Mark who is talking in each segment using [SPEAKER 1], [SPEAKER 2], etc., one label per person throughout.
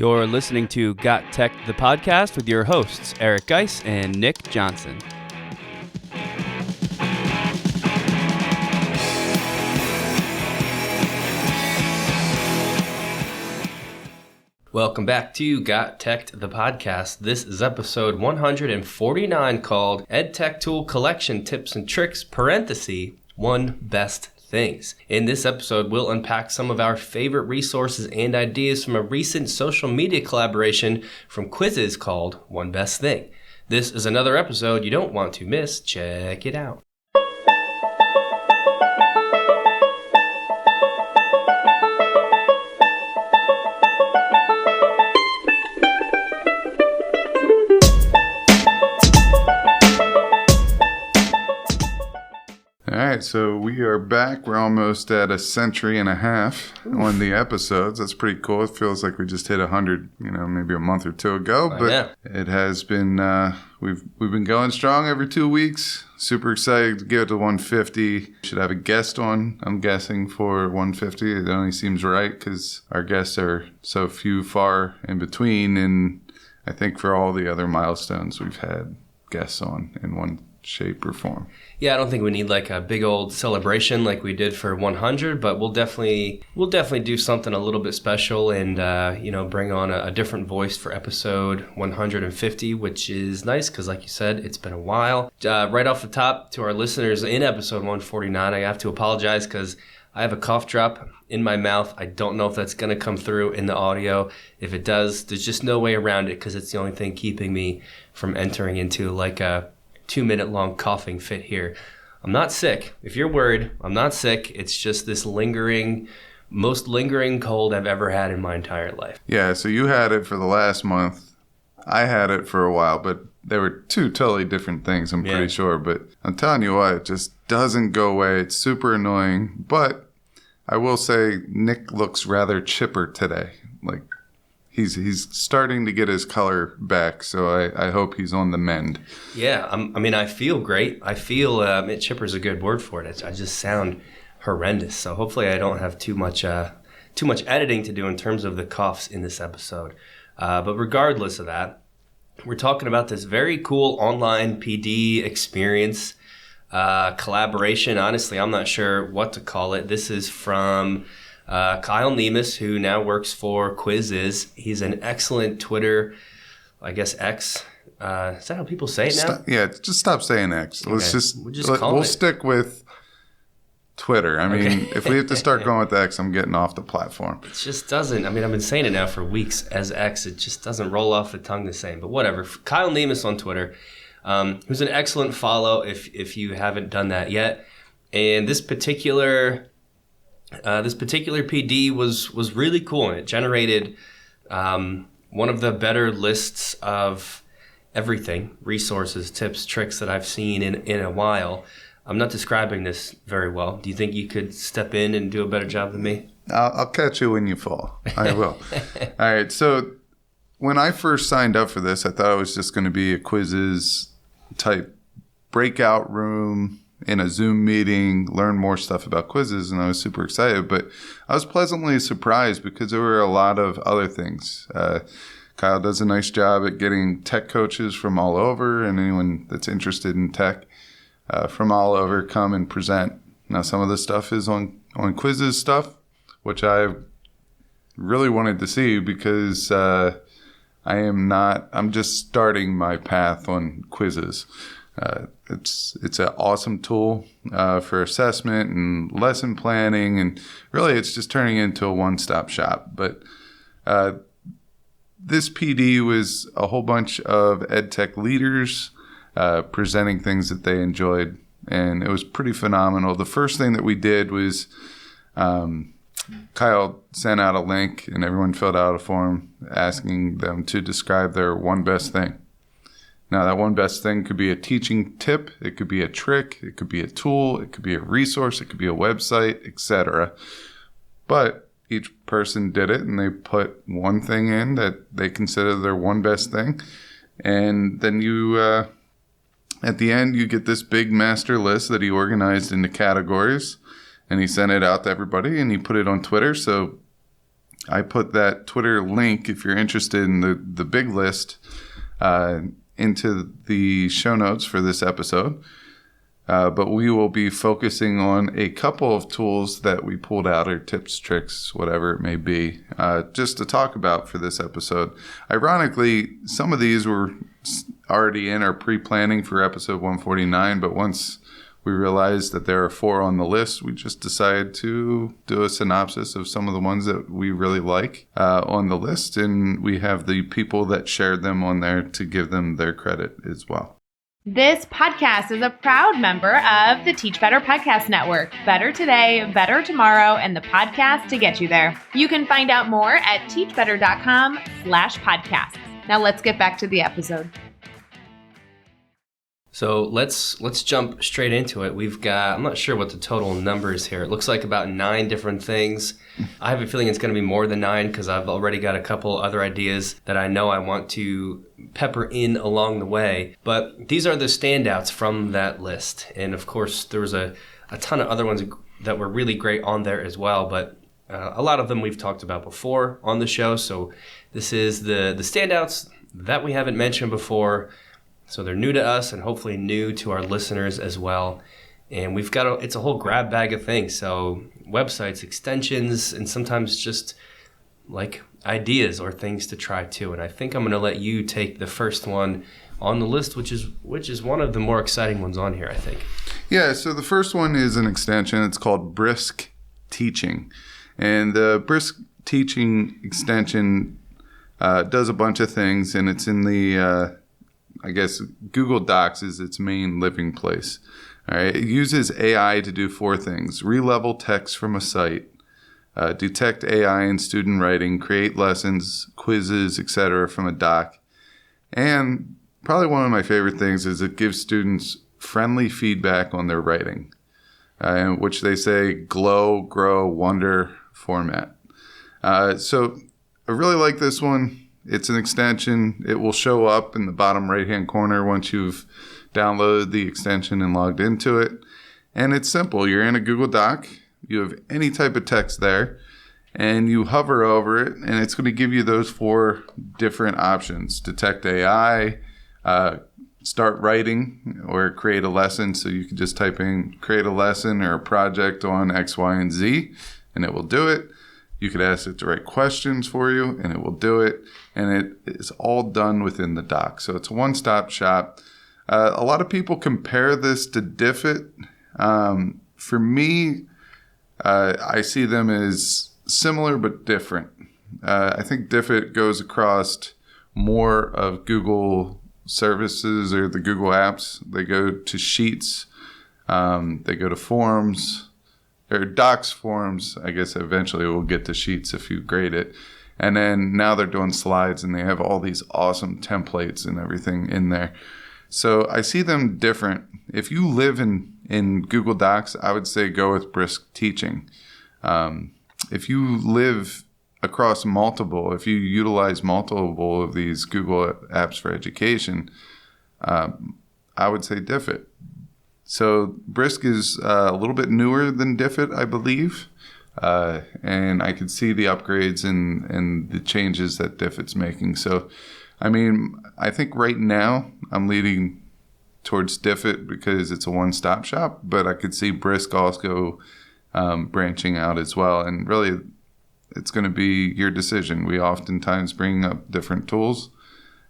[SPEAKER 1] You're listening to GotTechED the Podcast with your hosts, Eric Geis and Nick Johnson. Welcome back to GotTechED the Podcast. This is episode 149 called Edtech Tool Collection Tips and Tricks, parenthesis, One Best Things. In this episode, we'll unpack some of our favorite resources and ideas from a recent social media collaboration from quizzes called One Best Thing. This is another episode you don't want to miss. Check it out.
[SPEAKER 2] All right, so we are back. We're almost at a century and a half on the episodes. That's pretty cool. It feels like we just hit 100, maybe a month or two ago. But It has been, we've been going strong every 2 weeks. Super excited to get to 150. Should have a guest on, I'm guessing, for 150. It only seems right because our guests are so far in between. And I think for all the other milestones, we've had guests on in one shape or form.
[SPEAKER 1] Yeah, I don't think we need like a big old celebration like we did for 100, but we'll definitely do something a little bit special and bring on a different voice for episode 150, which is nice because, like you said, it's been a while. Right off the top, to our listeners in episode 149, I have to apologize because I have a cough drop in my mouth. I don't know if that's going to come through in the audio. If it does, there's just no way around it because it's the only thing keeping me from entering into like a 2-minute long coughing fit here. I'm not sick. If you're worried, I'm not sick. It's just this most lingering cold I've ever had in my entire life.
[SPEAKER 2] Yeah, so you had it for the last month. I had it for a while, but they were two totally different things, I'm pretty sure. But I'm telling you what, it just doesn't go away. It's super annoying. But I will say Nick looks rather chipper today. Like, He's starting to get his color back, so I hope he's on the mend.
[SPEAKER 1] Yeah, I feel great. I feel chipper's a good word for it. I just sound horrendous. So hopefully I don't have too much editing to do in terms of the coughs in this episode. But regardless of that, we're talking about this very cool online PD experience collaboration. Honestly, I'm not sure what to call it. This is from Kyle Nemus, who now works for Quizzes. He's an excellent Twitter, I guess X. Is that how people say it now?
[SPEAKER 2] Just stop saying X.
[SPEAKER 1] Okay.
[SPEAKER 2] We'll stick with Twitter. I mean, if we have to start going with X, I'm getting off the platform.
[SPEAKER 1] It just doesn't. I've been saying it now for weeks as X. It just doesn't roll off the tongue the same. But whatever. Kyle Nemus on Twitter, who's an excellent follow if you haven't done that yet. And this particular PD was really cool, and it generated one of the better lists of everything, resources, tips, tricks that I've seen in a while. I'm not describing this very well. Do you think you could step in and do a better job than me?
[SPEAKER 2] I'll catch you when you fall. I will. All right. So when I first signed up for this, I thought it was just going to be a quizzes type breakout room in a Zoom meeting, learn more stuff about quizzes, and I was super excited. But I was pleasantly surprised because there were a lot of other things. Kyle does a nice job at getting tech coaches from all over, and anyone that's interested in tech from all over come and present. Now, some of the stuff is on quizzes which I really wanted to see because I'm just starting my path on quizzes. It's an awesome tool for assessment and lesson planning, and really it's just turning into a one-stop shop. But this PD was a whole bunch of EdTech leaders presenting things that they enjoyed, and it was pretty phenomenal. The first thing that we did was Kyle sent out a link, and everyone filled out a form asking them to describe their one best thing. Now, that one best thing could be a teaching tip, it could be a trick, it could be a tool, it could be a resource, it could be a website, etc. But each person did it, and they put one thing in that they consider their one best thing. And then you, at the end, you get this big master list that he organized into categories, and he sent it out to everybody, and he put it on Twitter. So I put that Twitter link, if you're interested in the big list, into the show notes for this episode. But we will be focusing on a couple of tools that we pulled out, or tips, tricks, whatever it may be, just to talk about for this episode. Ironically, some of these were already in our pre-planning for episode 149, but once we realized that there are 4 on the list, we just decided to do a synopsis of some of the ones that we really like on the list, and we have the people that shared them on there to give them their credit as well.
[SPEAKER 3] This podcast is a proud member of the Teach Better Podcast Network. Better today, better tomorrow, and the podcast to get you there. You can find out more at teachbetter.com/podcasts. Now let's get back to the episode.
[SPEAKER 1] So let's jump straight into it. We've got, I'm not sure what the total number is here. It looks like about 9 different things. I have a feeling it's going to be more than 9 because I've already got a couple other ideas that I know I want to pepper in along the way. But these are the standouts from that list. And of course, there was a ton of other ones that were really great on there as well. But a lot of them we've talked about before on the show. So this is the standouts that we haven't mentioned before. So they're new to us and hopefully new to our listeners as well. And we've got it's a whole grab bag of things. So websites, extensions, and sometimes just like ideas or things to try too. And I think I'm going to let you take the first one on the list, which is one of the more exciting ones on here, I think.
[SPEAKER 2] Yeah, so the first one is an extension. It's called Brisk Teaching. And the Brisk Teaching extension does a bunch of things, and it's in the I guess Google Docs is its main living place. All right. It uses AI to do 4 things: relevel text from a site, detect AI in student writing, create lessons, quizzes, etc. from a doc. And probably one of my favorite things is it gives students friendly feedback on their writing, in which they say glow, grow, wonder format. So I really like this one. It's an extension. It will show up in the bottom right-hand corner once you've downloaded the extension and logged into it. And it's simple. You're in a Google Doc. You have any type of text there, and you hover over it, and it's going to give you those 4 different options: detect AI, start writing, or create a lesson. So you can just type in create a lesson or a project on X, Y, and Z, and it will do it. You could ask it to write questions for you, and it will do it. And it is all done within the doc. So it's a one-stop shop. A lot of people compare this to Diffit. For me, I see them as similar but different. I think Diffit goes across more of Google services or the Google apps. They go to Sheets. They go to Forms. Or Docs, Forms. I guess eventually we'll get to Sheets if you grade it. And then now they're doing slides, and they have all these awesome templates and everything in there. So I see them different. If you live in Google Docs, I would say go with Brisk Teaching. If you live across multiple, if you utilize multiple of these Google apps for education, I would say Diffit. So Brisk is a little bit newer than Diffit, I believe. And I could see the upgrades and the changes that Diffit's making. So, I mean, I think right now I'm leading towards Diffit because it's a one-stop shop, but I could see Brisk also branching out as well. And really, it's going to be your decision. We oftentimes bring up different tools.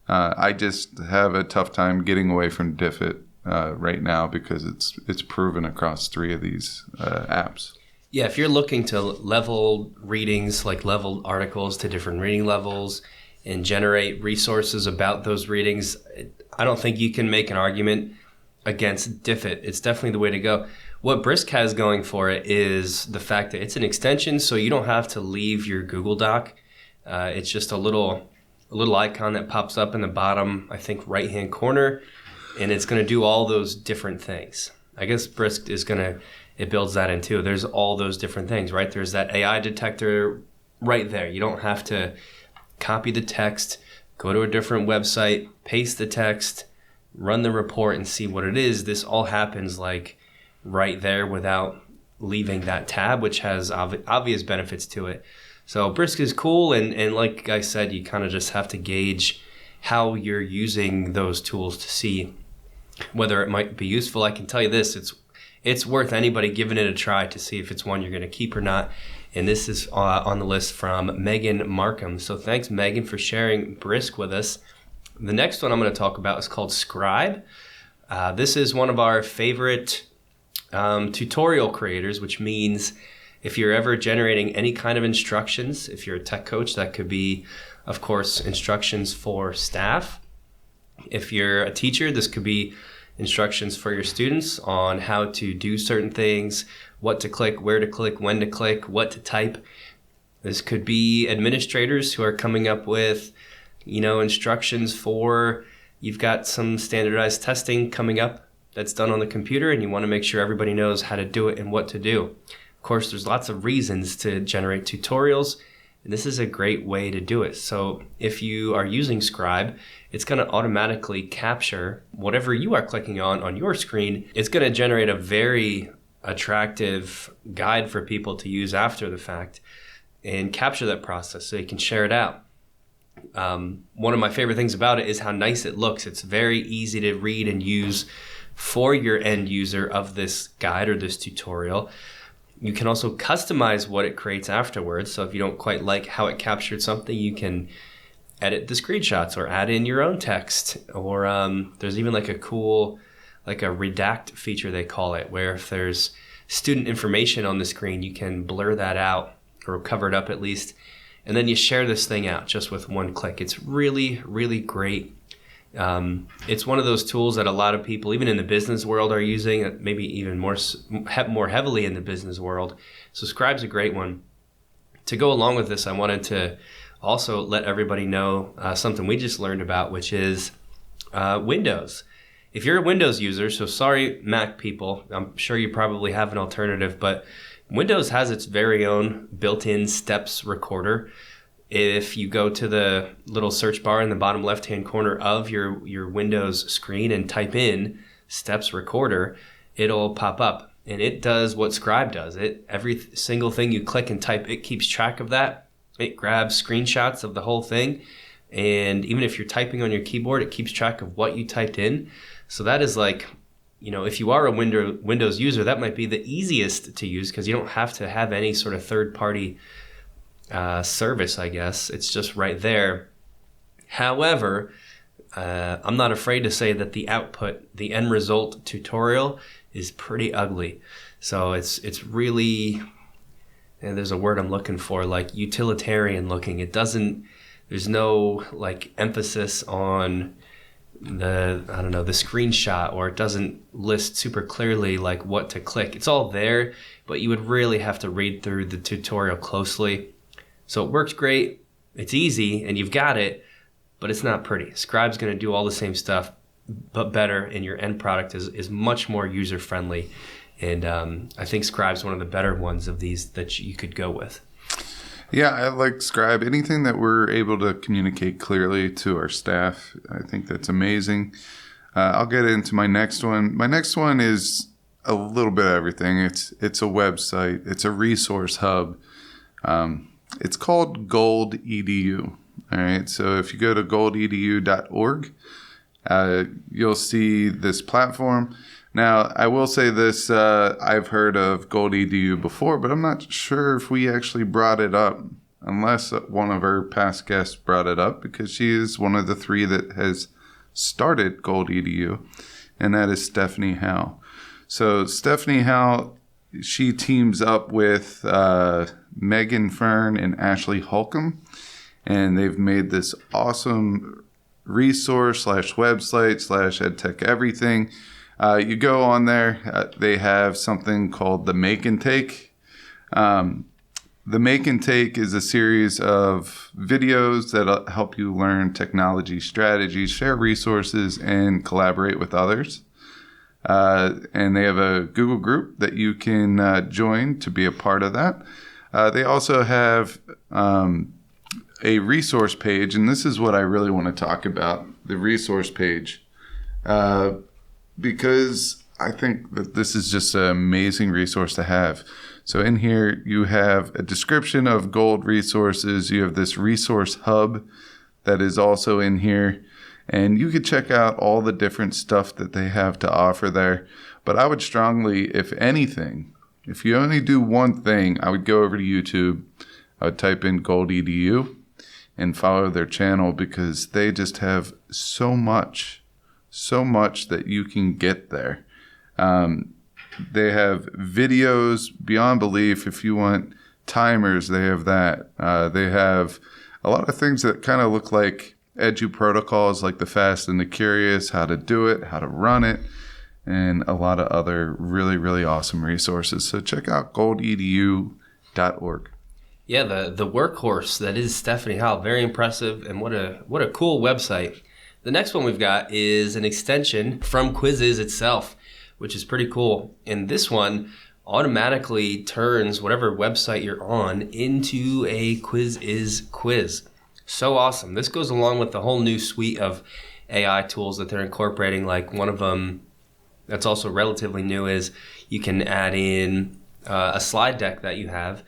[SPEAKER 2] I just have a tough time getting away from Diffit right now because it's proven across 3 of these apps.
[SPEAKER 1] Yeah, if you're looking to level readings, like level articles to different reading levels and generate resources about those readings, I don't think you can make an argument against Diffit. It's definitely the way to go. What Brisk has going for it is the fact that it's an extension, so you don't have to leave your Google Doc. It's just a little icon that pops up in the bottom, I think, right-hand corner, and it's going to do all those different things. I guess Brisk it builds that in too. There's all those different things, right? There's that AI detector right there. You don't have to copy the text, go to a different website, paste the text, run the report and see what it is. This all happens like right there without leaving that tab, which has obvious benefits to it. So Brisk is cool, and like I said, you kind of just have to gauge how you're using those tools to see whether it might be useful. I can tell you this, it's worth anybody giving it a try to see if it's one you're going to keep or not. And this is on the list from Megan Marcum. So thanks, Megan, for sharing Brisk with us. The next one I'm going to talk about is called Scribe. This is one of our favorite tutorial creators, which means if you're ever generating any kind of instructions, if you're a tech coach, that could be, of course, instructions for staff. If you're a teacher, this could be instructions for your students on how to do certain things, what to click, where to click, when to click, what to type. This could be administrators who are coming up with, instructions for, you've got some standardized testing coming up that's done on the computer, and you want to make sure everybody knows how to do it and what to do. Of course, there's lots of reasons to generate tutorials, and this is a great way to do it. So if you are using Scribe, it's going to automatically capture whatever you are clicking on your screen. It's going to generate a very attractive guide for people to use after the fact and capture that process so you can share it out. One of my favorite things about it is how nice it looks. It's very easy to read and use for your end user of this guide or this tutorial. You can also customize what it creates afterwards. So if you don't quite like how it captured something, you can edit the screenshots or add in your own text. Or there's even like a cool, like a redact feature they call it, where if there's student information on the screen, you can blur that out or cover it up at least. And then you share this thing out just with one click. It's really, really great. It's one of those tools that a lot of people, even in the business world, are using, maybe even more heavily in the business world. So Scribe's a great one. To go along with this, I wanted to also let everybody know something we just learned about, which is Windows. If you're a Windows user, so sorry, Mac people, I'm sure you probably have an alternative, but Windows has its very own built-in steps recorder. If you go to the little search bar in the bottom left-hand corner of your Windows screen and type in steps recorder, it'll pop up. And it does what Scribe does. Every single thing you click and type, it keeps track of that. It grabs screenshots of the whole thing. And even if you're typing on your keyboard, it keeps track of what you typed in. So that is like, if you are a Windows user, that might be the easiest to use because you don't have to have any sort of third-party service, I guess. It's just right there. However, I'm not afraid to say that the output, the end result tutorial is pretty ugly. So it's really, and there's a word I'm looking for, like utilitarian looking. There's no like emphasis on the screenshot, or it doesn't list super clearly like what to click. It's all there, but you would really have to read through the tutorial closely. So it works great, it's easy, and you've got it, but it's not pretty. Scribe's going to do all the same stuff, but better, and your end product is much more user-friendly. And I think Scribe's one of the better ones of these that you could go with.
[SPEAKER 2] Yeah, I like Scribe. Anything that we're able to communicate clearly to our staff, I think that's amazing. I'll get into my next one. My next one is a little bit of everything. It's a website. It's a resource hub. It's called GotTechED. All right. So if you go to goldedu.org, you'll see this platform. Now, I will say this. I've heard of GotTechED before, but I'm not sure if we actually brought it up, unless one of our past guests brought it up, because she is one of the three that has started GotTechED, and that is Stephanie Howe. So Stephanie Howe, she teams up with Megan Fern and Ashley Holcomb, and they've made this awesome resource / website / Edtech everything. You go on there, they have something called the Make and Take. The Make and Take is a series of videos that help you learn technology strategies, share resources, and collaborate with others. And they have a Google group that you can join to be a part of that. They also have a resource page, and this is what I really want to talk about, the resource page. Because I think that this is just an amazing resource to have. So in here, you have a description of gold resources. You have this resource hub that is also in here. And you could check out all the different stuff that they have to offer there. But I would strongly, if anything, if you only do one thing, I would go over to YouTube. I would type in GotTechED and follow their channel, because they just have so much that you can get there. They have videos beyond belief. If you want timers, they have that. They have a lot of things that kind of look like edu protocols, like the fast and the curious, how to do it, how to run it, and a lot of other really, really awesome resources. So check out GotTechED.org.
[SPEAKER 1] Yeah, the workhorse that is Stephanie Howell. Very impressive, and what a cool website. The next one we've got is an extension from Quizzes itself, which is pretty cool. And this one automatically turns whatever website you're on into a Quizzes quiz. So awesome. This goes along with the whole new suite of AI tools that they're incorporating. Like one of them that's also relatively new is you can add in a slide deck that you have,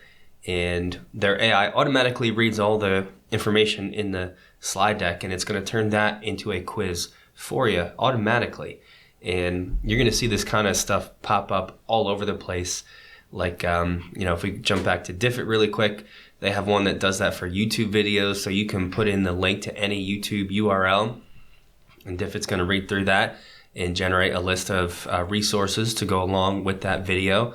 [SPEAKER 1] and their AI automatically reads all the information in the slide deck, and it's going to turn that into a quiz for you automatically. And you're going to see this kind of stuff pop up all over the place. Like, if we jump back to Diffit really quick, they have one that does that for YouTube videos. So you can put in the link to any YouTube URL, and Diffit's going to read through that and generate a list of resources to go along with that video.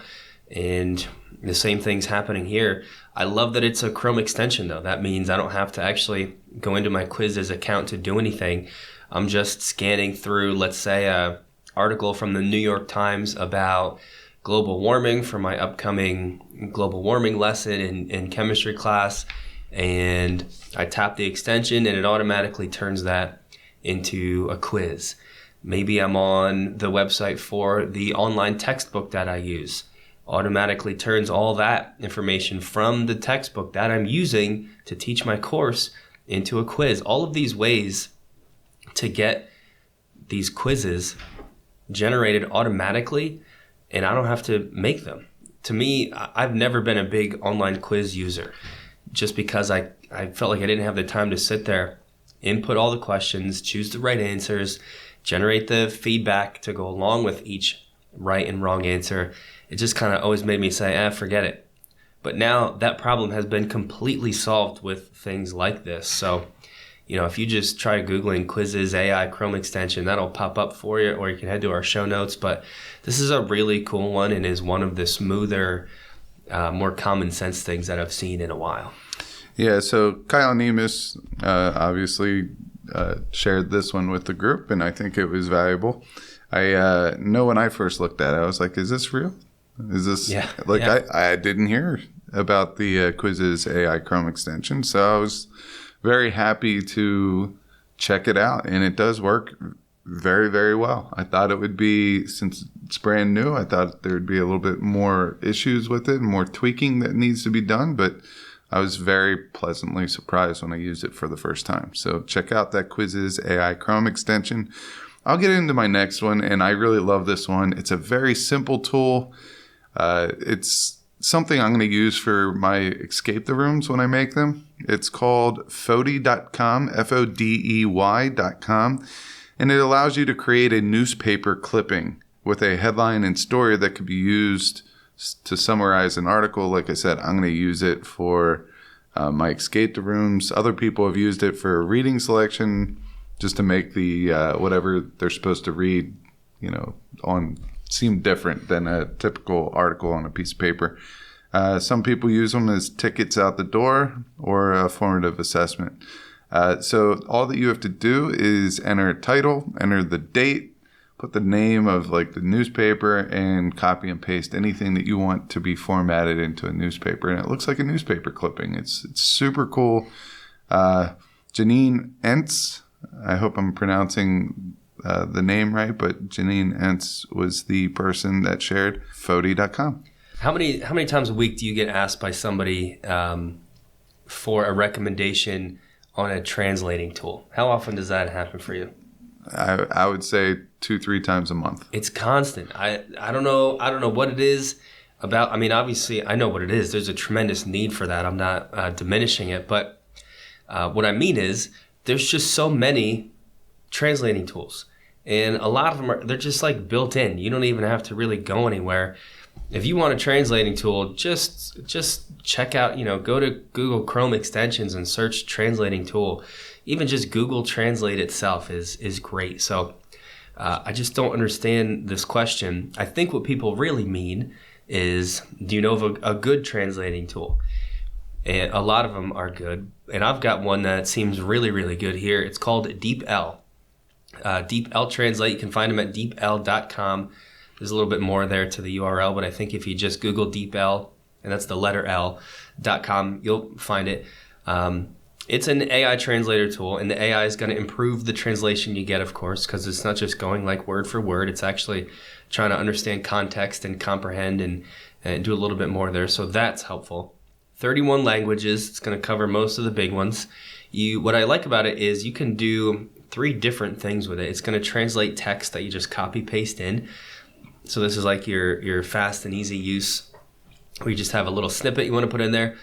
[SPEAKER 1] And the same thing's happening here. I love that it's a Chrome extension, though. That means I don't have to actually go into my Quizzes account to do anything. I'm just scanning through, let's say, a article from the New York Times about global warming for my upcoming global warming lesson in chemistry class, and I tap the extension and it automatically turns that into a quiz. Maybe I'm on the website for the online textbook that I use. Automatically turns all that information from the textbook that I'm using to teach my course into a quiz. All of these ways to get these quizzes generated automatically, and I don't have to make them. To me, I've never been a big online quiz user, just because I felt like I didn't have the time to sit there, input all the questions, choose the right answers, generate the feedback to go along with each right and wrong answer. It just kind of always made me say, forget it. But now that problem has been completely solved with things like this. So, if you just try Googling Quizzes AI Chrome extension, that'll pop up for you, or you can head to our show notes. But this is a really cool one and is one of the smoother, more common sense things that I've seen in a while.
[SPEAKER 2] Yeah, so Kyle Nemus obviously shared this one with the group, and I think it was valuable. I know when I first looked at it, I was like, is this real? Is this I didn't hear about the Quizzes AI Chrome extension, so I was very happy to check it out, and it does work very, very well. I thought it would be, since it's brand new, I thought there would be a little bit more issues with it, more tweaking that needs to be done, but I was very pleasantly surprised when I used it for the first time. So check out that Quizzes AI Chrome extension. I'll get into my next one, and I really love this one. It's a very simple tool. It's something I'm going to use for my escape the rooms when I make them. It's called Fodey.com, Fodey.com, and it allows you to create a newspaper clipping with a headline and story that could be used to summarize an article. Like I said, I'm going to use it for my escape the rooms. Other people have used it for reading selection, just to make the whatever they're supposed to read, seem different than a typical article on a piece of paper. Some people use them as tickets out the door or a formative assessment. So all that you have to do is enter a title, enter the date, put the name of like the newspaper, and copy and paste anything that you want to be formatted into a newspaper. And it looks like a newspaper clipping. It's super cool. Jeannine Enz, I hope I'm pronouncing the name right, but Jeannine Enz was the person that shared Fodey.com.
[SPEAKER 1] How many times a week do you get asked by somebody for a recommendation on a translating tool? How often does that happen for you?
[SPEAKER 2] I would say 2-3 times a month.
[SPEAKER 1] It's constant. I don't know what it is. about, I mean, obviously, I know what it is. There's a tremendous need for that. I'm not diminishing it. But what I mean is there's just so many translating tools. And a lot of them they're just like built in. You don't even have to really go anywhere. If you want a translating tool, just check out, go to Google Chrome extensions and search translating tool. Even just Google Translate itself is great. So I just don't understand this question. I think what people really mean is, do you know of a good translating tool? And a lot of them are good. And I've got one that seems really, really good here. It's called DeepL. DeepL Translate. You can find them at deepl.com. There's a little bit more there to the URL, but I think if you just Google DeepL, and that's the letter L.com, you'll find it. It's an AI translator tool, and the AI is going to improve the translation you get, of course, because it's not just going like word for word. It's actually trying to understand context and comprehend and do a little bit more there. So that's helpful. 31 languages. It's going to cover most of the big ones. What I like about it is you can do 3 different things with it. It's going to translate text that you just copy paste in. So this is like your fast and easy use where you just have a little snippet you want to put in there.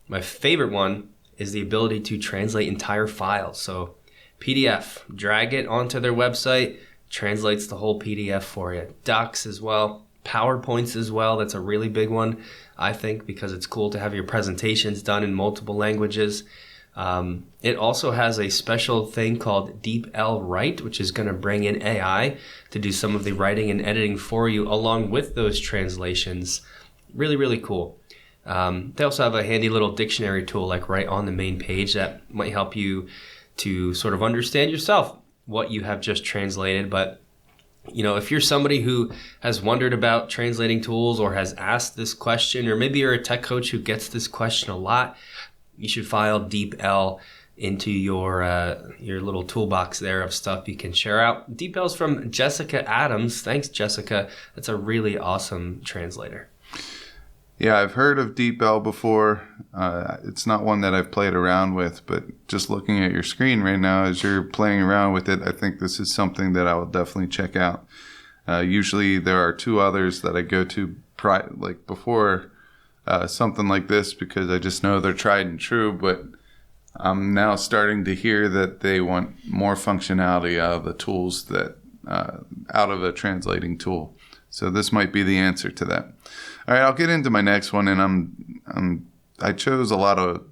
[SPEAKER 1] My favorite one is the ability to translate entire files. So PDF, drag it onto their website, translates the whole PDF for you. Docs as well, PowerPoints as well. That's a really big one, I think, because it's cool to have your presentations done in multiple languages. It also has a special thing called DeepL Write, which is going to bring in AI to do some of the writing and editing for you along with those translations. Really, really cool. They also have a handy little dictionary tool like right on the main page that might help you to sort of understand yourself what you have just translated. But, if you're somebody who has wondered about translating tools or has asked this question, or maybe you're a tech coach who gets this question a lot, you should file DeepL into your little toolbox there of stuff you can share out. DeepL's from Jessica Adams. Thanks, Jessica. That's a really awesome translator.
[SPEAKER 2] Yeah, I've heard of DeepL before. It's not one that I've played around with, but just looking at your screen right now as you're playing around with it, I think this is something that I will definitely check out. Usually there are 2 others that I go to before something like this because I just know they're tried and true, but I'm now starting to hear that they want more functionality out of the tools that out of a translating tool. So this might be the answer to that. All right, I'll get into my next one, and I chose a lot of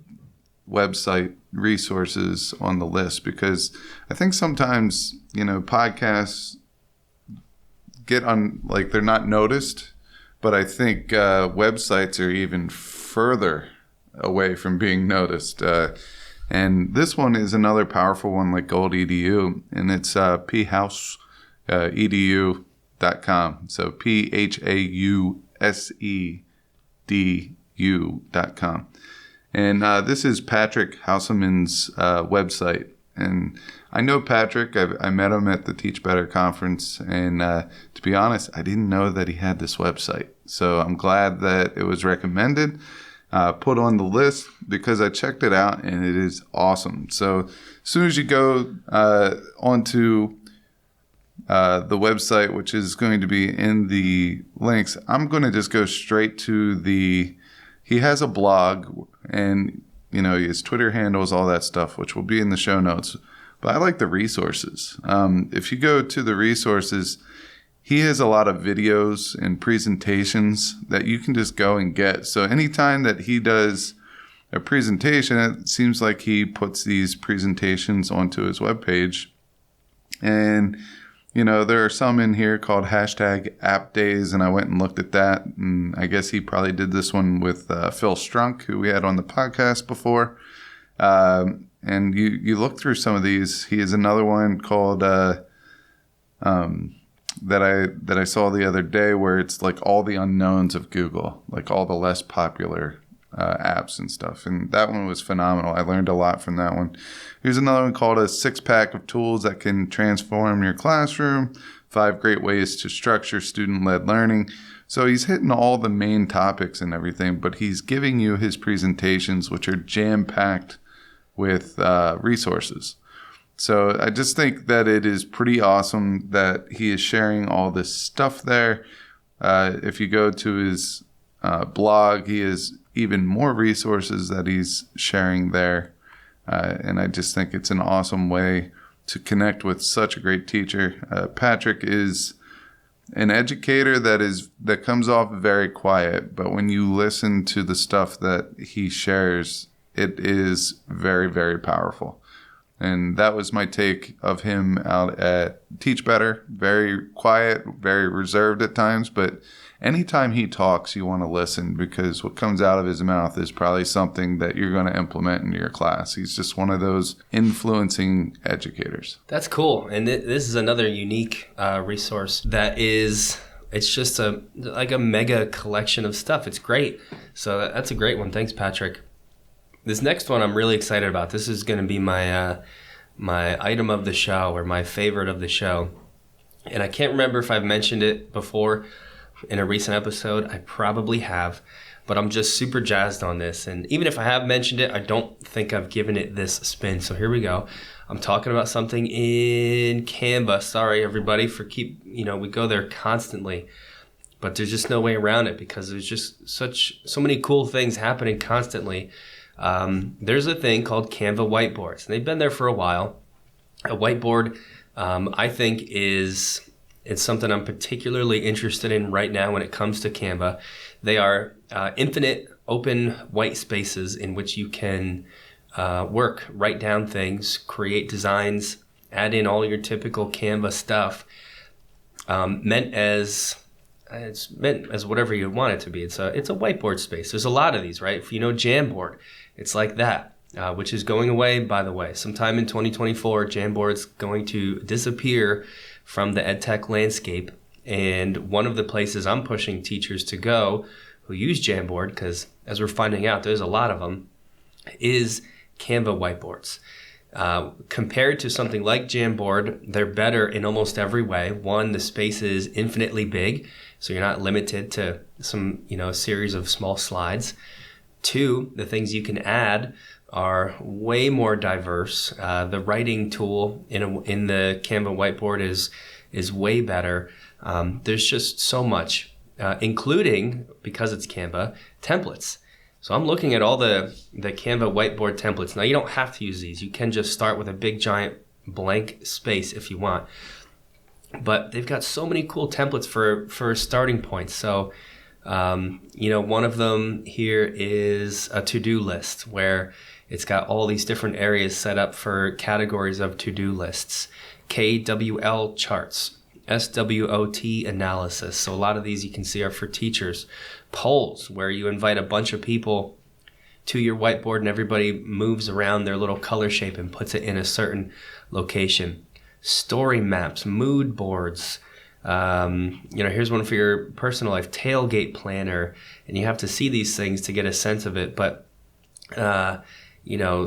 [SPEAKER 2] website resources on the list because I think sometimes podcasts get on they're not noticed. But I think websites are even further away from being noticed. And this one is another powerful one like Gold EDU, and it's phauseedu.com. So phauseedu.com. And this is Patrick Hauselman's website. And I know Patrick. I met him at the Teach Better conference. And to be honest, I didn't know that he had this website. So I'm glad that it was recommended, put on the list, because I checked it out and it is awesome. So as soon as you go onto the website, which is going to be in the links, I'm going to just go straight to he has a blog and his Twitter handles, all that stuff, which will be in the show notes. But I like the resources. If you go to the resources, he has a lot of videos and presentations that you can just go and get. So anytime that he does a presentation, it seems like he puts these presentations onto his webpage. And, there are some in here called #AppDays, and I went and looked at that. And I guess he probably did this one with Phil Strunk, who we had on the podcast before. And you look through some of these. He has another one called that I saw the other day where it's like all the unknowns of Google, like all the less popular apps and stuff. And that one was phenomenal. I learned a lot from that one. Here's another one called a 6-pack of tools that can transform your classroom. 5 great ways to structure student-led learning. So he's hitting all the main topics and everything, but he's giving you his presentations, which are jam-packed with resources. So I just think that it is pretty awesome that he is sharing all this stuff there. If you go to his blog. He has even more resources that he's sharing there. And I just think it's an awesome way to connect with such a great teacher. Patrick is an educator that comes off very quiet, but when you listen to the stuff that he shares, it is very, very powerful. And that was my take of him out at Teach Better. Very quiet, very reserved at times, but anytime he talks, you want to listen, because what comes out of his mouth is probably something that you're going to implement in your class. He's just one of those influencing educators.
[SPEAKER 1] That's cool. And this is another unique resource that is, it's just like a mega collection of stuff. It's great. So that's a great one. Thanks, Patrick. This next one I'm really excited about. This is going to be my item of the show, or my favorite of the show. And I can't remember if I've mentioned it before in a recent episode. I probably have, but I'm just super jazzed on this. And even if I have mentioned it, I don't think I've given it this spin. So here we go. I'm talking about something in Canva. Sorry, everybody, we go there constantly, but there's just no way around it, because there's just so many cool things happening constantly. There's a thing called Canva Whiteboards, and they've been there for a while. A whiteboard, I think, it's something I'm particularly interested in right now when it comes to Canva. They are infinite open white spaces in which you can work, write down things, create designs, add in all your typical Canva stuff. It's meant as whatever you want it to be. It's a whiteboard space. There's a lot of these, right? If you know Jamboard, it's like that, which is going away, by the way. Sometime in 2024, Jamboard's going to disappear from the Edtech landscape. And one of the places I'm pushing teachers to go who use Jamboard, because as we're finding out, there's a lot of them, is Canva whiteboards. Compared to something like Jamboard, they're better in almost every way. One, the space is infinitely big, so you're not limited to some, series of small slides. Two, the things you can add are way more diverse. The writing tool in the Canva whiteboard is way better. There's just so much, including, because it's Canva, templates. So I'm looking at all the Canva whiteboard templates. Now, you don't have to use these. You can just start with a big giant blank space if you want. But they've got so many cool templates for starting points. So, one of them here is a to-do list, where it's got all these different areas set up for categories of to-do lists. KWL charts, SWOT analysis. So a lot of these you can see are for teachers. Polls, where you invite a bunch of people to your whiteboard and everybody moves around their little color shape and puts it in a certain location. Story maps, mood boards. Here's one for your personal life, tailgate planner. And you have to see these things to get a sense of it. But,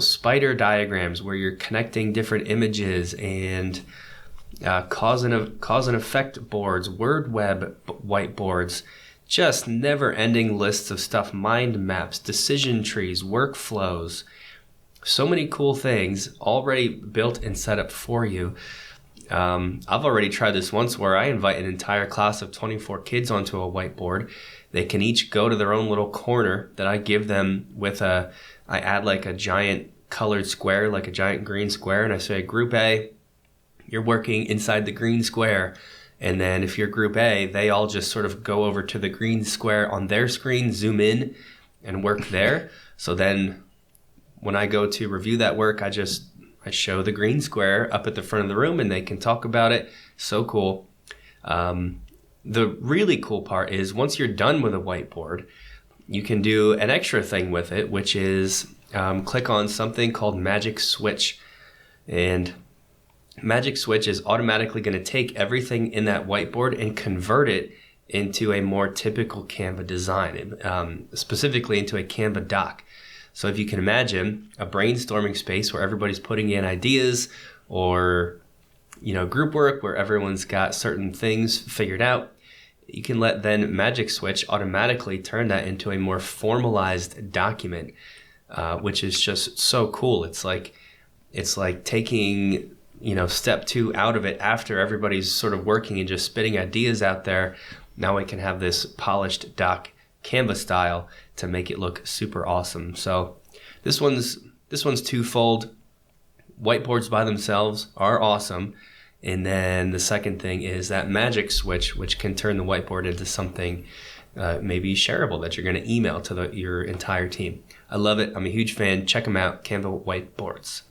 [SPEAKER 1] spider diagrams, where you're connecting different images, and cause and effect boards, word web whiteboards, just never-ending lists of stuff, mind maps, decision trees, workflows. So many cool things already built and set up for you. I've already tried this once, where I invite an entire class of 24 kids onto a whiteboard. They can each go to their own little corner that I give them with I add like a giant colored square, like a giant green square, and I say, Group A, you're working inside the green square. And then if you're Group A, they all just sort of go over to the green square on their screen, zoom in, and work there. So then when I go to review that work, I show the green square up at the front of the room, and they can talk about it. So cool. The really cool part is, once you're done with a whiteboard, you can do an extra thing with it, which is click on something called Magic Switch. And Magic Switch is automatically going to take everything in that whiteboard and convert it into a more typical Canva design, specifically into a Canva doc. So if you can imagine a brainstorming space where everybody's putting in ideas, or group work where everyone's got certain things figured out, you can let then Magic Switch automatically turn that into a more formalized document, which is just so cool. It's like taking step 2 out of it after everybody's sort of working and just spitting ideas out there. Now we can have this polished doc Canva style to make it look super awesome. So this one's twofold. Whiteboards by themselves are awesome. And then the second thing is that magic switch, which can turn the whiteboard into something maybe shareable that you're going to email to your entire team. I love it. I'm a huge fan. Check them out, Canva Whiteboards.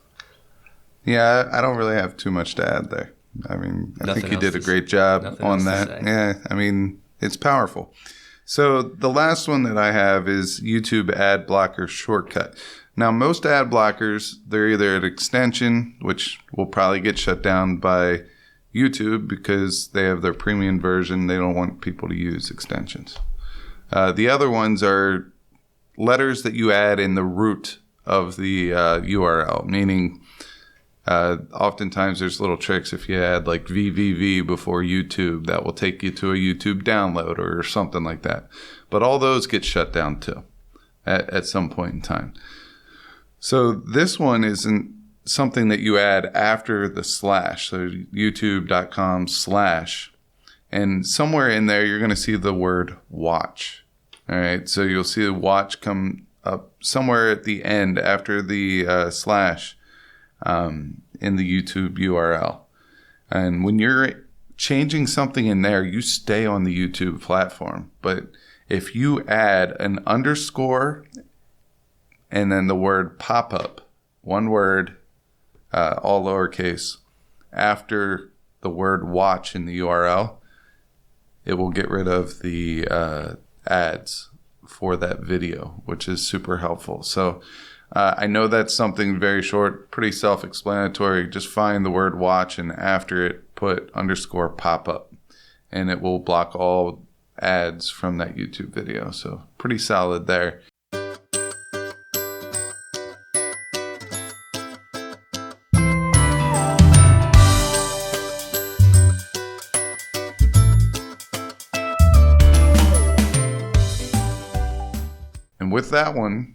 [SPEAKER 2] Yeah, I don't really have too much to add there. I mean, I think you did a great job on that. Yeah, I mean, it's powerful. So the last one that I have is YouTube ad blocker shortcut. Now, most ad blockers, they're either an extension, which will probably get shut down by YouTube because they have their premium version. They don't want people to use extensions. The other ones are letters that you add in the root of the URL, meaning oftentimes there's little tricks. If you add like VVV before YouTube, that will take you to a YouTube download or something like that. But all those get shut down too at some point in time. So this one isn't something that you add after the slash. So youtube.com/. And somewhere in there, you're going to see the word watch. All right. So you'll see the watch come up somewhere at the end after the slash in the YouTube URL. And when you're changing something in there, you stay on the YouTube platform. But if you add an underscore and then the word pop-up, one word, all lowercase, after the word watch in the URL, it will get rid of the ads for that video, which is super helpful. So I know that's something very short, pretty self-explanatory. Just find the word watch and after it put underscore pop-up, and it will block all ads from that YouTube video. So pretty solid there. And with that one,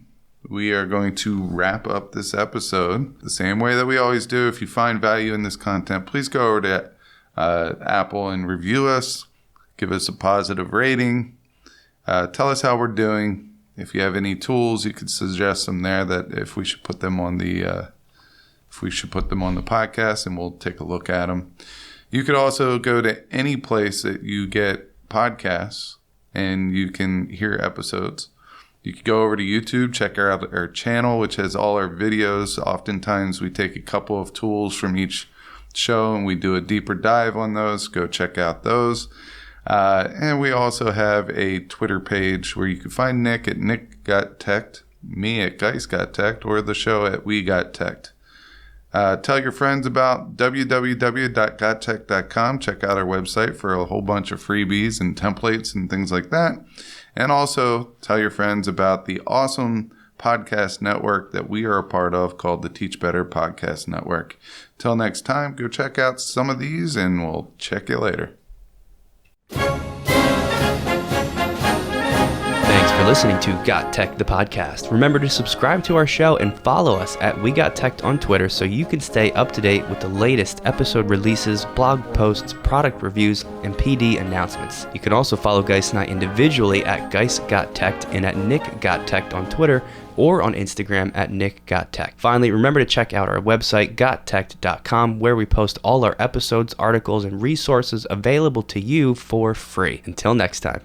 [SPEAKER 2] we are going to wrap up this episode the same way that we always do. If you find value in this content, please go over to Apple and review us. Give us a positive rating. Tell us how we're doing. If you have any tools, you could suggest them there that if we should put them on the podcast, and we'll take a look at them. You could also go to any place that you get podcasts and you can hear episodes. You could go over to YouTube, check out our channel, which has all our videos. Oftentimes we take a couple of tools from each show and we do a deeper dive on those. Go check out those. And we also have a Twitter page where you can find Nick at Nick Got Teched, me at Geis Got Teched, or the show at We Got Teched. Tell your friends about www.gottech.com. Check out our website for a whole bunch of freebies and templates and things like that. And also tell your friends about the awesome podcast network that we are a part of called the Teach Better Podcast Network. Till next time, go check out some of these and we'll check you later.
[SPEAKER 1] Thanks for listening to GotTech the Podcast. Remember to subscribe to our show and follow us at We Got Tech on Twitter so you can stay up to date with the latest episode releases, blog posts, product reviews, and PD announcements. You can also follow Geis and I individually at Geis Got Tech and at Nick Got Tech on Twitter or on Instagram at Nick Got Tech. Finally, remember to check out our website, GotTechED.com, where we post all our episodes, articles, and resources available to you for free. Until next time.